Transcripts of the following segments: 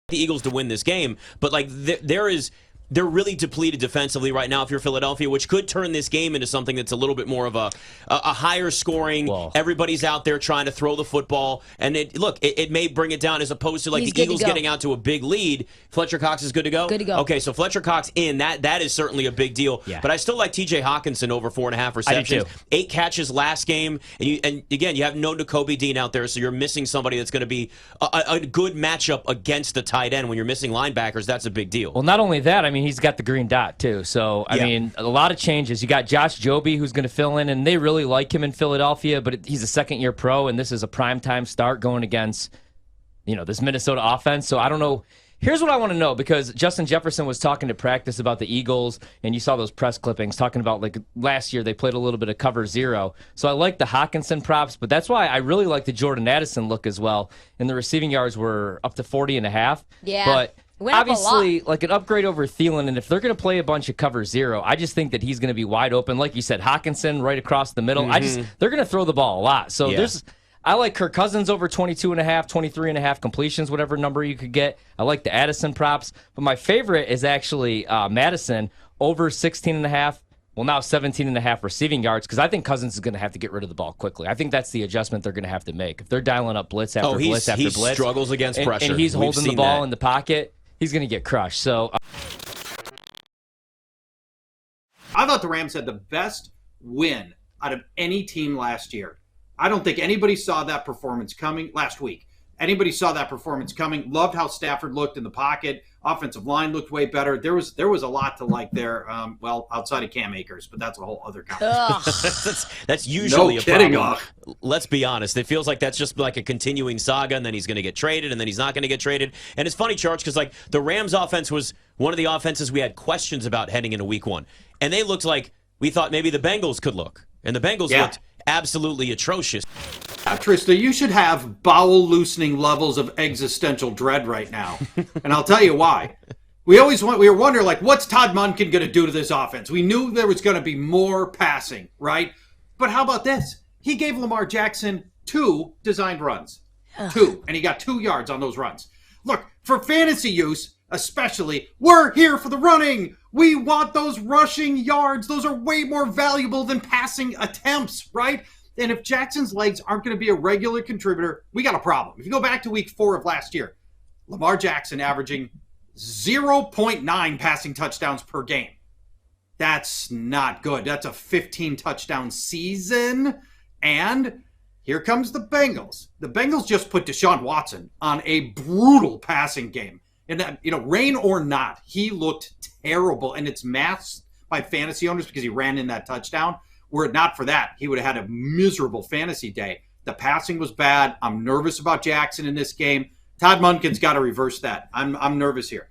the Eagles to win this game, but like they're really depleted defensively right now if you're Philadelphia, which could turn this game into something that's a little bit more of a higher scoring. Whoa. Everybody's out there trying to throw the football, and it may bring it down as opposed to like He's the good to Eagles go. getting out to a big lead. Fletcher Cox is good to go? Good to go. Okay, so Fletcher Cox in, that is certainly a big deal. Yeah. But I still like TJ Hawkinson over 4.5 receptions. too. 8 catches last game, and again, you have no Nakobe Dean out there, so you're missing somebody that's going to be a good matchup against the tight end. When you're missing linebackers, that's a big deal. Well, not only that, I mean, he's got the green dot, too. So, I mean, a lot of changes. You got Josh Joby, who's going to fill in, and they really like him in Philadelphia, but he's a second-year pro, and this is a primetime start going against, this Minnesota offense. So, I don't know. Here's what I want to know, because Justin Jefferson was talking to practice about the Eagles, and you saw those press clippings talking about, like, last year they played a little bit of cover zero. So I like the Hawkinson props, but that's why I really like the Jordan Addison look as well. And the receiving yards were up to 40.5. Yeah. But Went up a obviously, like an upgrade over Thielen, and if they're going to play a bunch of cover zero, I just think that he's going to be wide open. Like you said, Hawkinson right across the middle. They're going to throw the ball a lot. So I like Kirk Cousins over 22.5, 23.5 completions, whatever number you could get. I like the Addison props. But my favorite is actually Madison over 16.5. Well, now 17.5 receiving yards, because I think Cousins is going to have to get rid of the ball quickly. I think that's the adjustment they're going to have to make. If they're dialing up blitz after blitz after blitz. He struggles against pressure. And he's holding the ball in the pocket, he's going to get crushed. So I thought the Rams had the best win out of any team last year. I don't think anybody saw that performance coming last week. Anybody saw that performance coming. Loved how Stafford looked in the pocket. Offensive line looked way better. There was a lot to like there. Outside of Cam Akers, but that's a whole other conversation. that's usually No a kidding, problem. Let's be honest. It feels like that's just like a continuing saga, and then he's going to get traded, and then he's not going to get traded. And it's funny, Charge, because like the Rams offense was one of the offenses we had questions about heading into week 1. And they looked like we thought maybe the Bengals could look. And the Bengals looked absolutely atrocious. Trista, you should have bowel-loosening levels of existential dread right now. And I'll tell you why. We were wondering, like, what's Todd Monken going to do to this offense? We knew there was going to be more passing, right? But how about this? He gave Lamar Jackson 2 designed runs. 2. And he got 2 yards on those runs. Look, for fantasy use, especially, we're here for the running. We want those rushing yards. Those are way more valuable than passing attempts, right? And if Jackson's legs aren't going to be a regular contributor, we got a problem. If you go back to week 4 of last year, Lamar Jackson averaging 0.9 passing touchdowns per game. That's not good. That's a 15 touchdown season. And here comes the Bengals. The Bengals just put Deshaun Watson on a brutal passing game. And, rain or not, he looked terrible. And it's masked by fantasy owners because he ran in that touchdown. Were it not for that, he would have had a miserable fantasy day. The passing was bad. I'm nervous about Jackson in this game. Todd Monken's got to reverse that. I'm nervous here.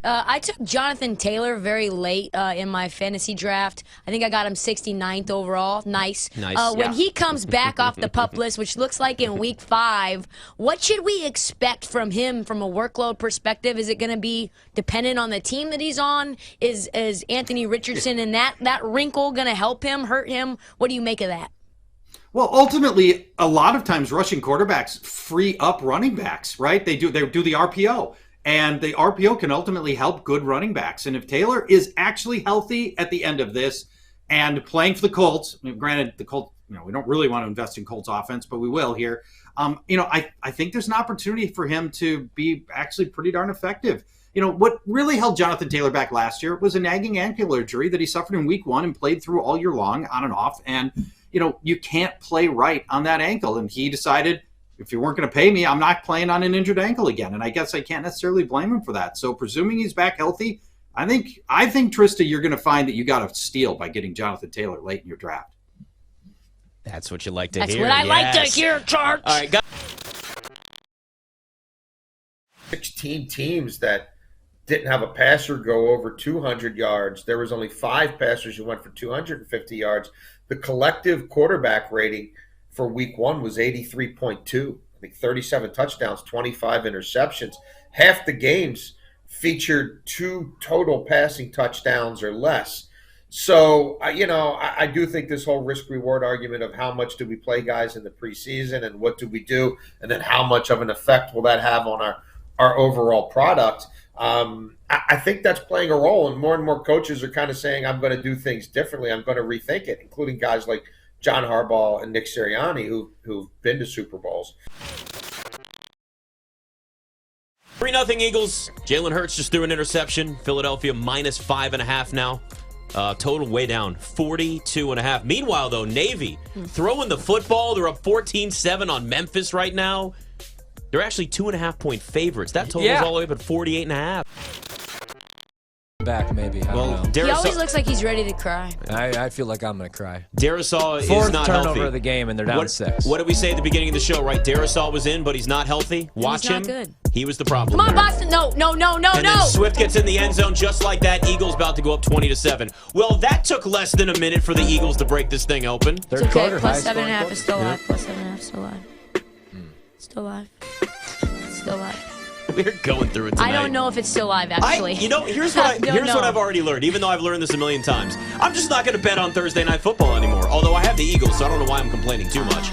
I took Jonathan Taylor very late in my fantasy draft. I think I got him 69th overall. Nice. When he comes back off the PUP list, which looks like in week 5, what should we expect from him from a workload perspective? Is it going to be dependent on the team that he's on? Is Anthony Richardson and that wrinkle going to help him, hurt him? What do you make of that? Well, ultimately, a lot of times rushing quarterbacks free up running backs, right? They do the RPO. And the RPO can ultimately help good running backs. And if Taylor is actually healthy at the end of this and playing for the Colts, granted, the Colts, we don't really want to invest in Colts offense, but we will here. I think there's an opportunity for him to be actually pretty darn effective. What really held Jonathan Taylor back last year was a nagging ankle injury that he suffered in week 1 and played through all year long on and off. And, you can't play right on that ankle. And he decided, if you weren't going to pay me, I'm not playing on an injured ankle again. And I guess I can't necessarily blame him for that. So presuming he's back healthy, I think Trista, you're going to find that you got a steal by getting Jonathan Taylor late in your draft. That's what you like to That's hear. what I like to hear, Charge. All right, 16 teams that didn't have a passer go over 200 yards. There was only 5 passers who went for 250 yards. The collective quarterback rating for week 1 was 83.2. I think 37 touchdowns, 25 interceptions. Half the games featured 2 total passing touchdowns or less. So, I do think this whole risk-reward argument of how much do we play guys in the preseason and what do we do, and then how much of an effect will that have on our overall product, I think that's playing a role. And more coaches are kind of saying, I'm going to do things differently. I'm going to rethink it, including guys like John Harbaugh and Nick Sirianni who've been to Super Bowls. 3-0 Eagles. Jalen Hurts just threw an interception. Philadelphia -5.5 now. Total way down, 42.5. Meanwhile, though, Navy throwing the football. They're up 14-7 on Memphis right now. They're actually 2.5-point favorites. That total is all the way up at 48.5. Back maybe. I don't know. He always looks like he's ready to cry. I feel like I'm gonna cry. Darisaw is Fourth not turnover healthy. of the game, and they're down 6. What did we say at the beginning of the show, right? Darisaw was in, but he's not healthy. Watch He's not him. good. He was the problem. Come on, there. Boston. No. And then Swift gets in the end zone just like that. Eagles about to go up 20-7. Well, that took less than a minute for the Eagles to break this thing open. Third It's okay. quarter, Plus highest 7.5 scoring is still alive. Plus 7.5 is still alive. Still alive. Still alive. We're going through it tonight. I don't know if it's still live, actually. Here's what I've already learned, even though I've learned this a million times. I'm just not going to bet on Thursday Night Football anymore, although I have the Eagles, so I don't know why I'm complaining too much.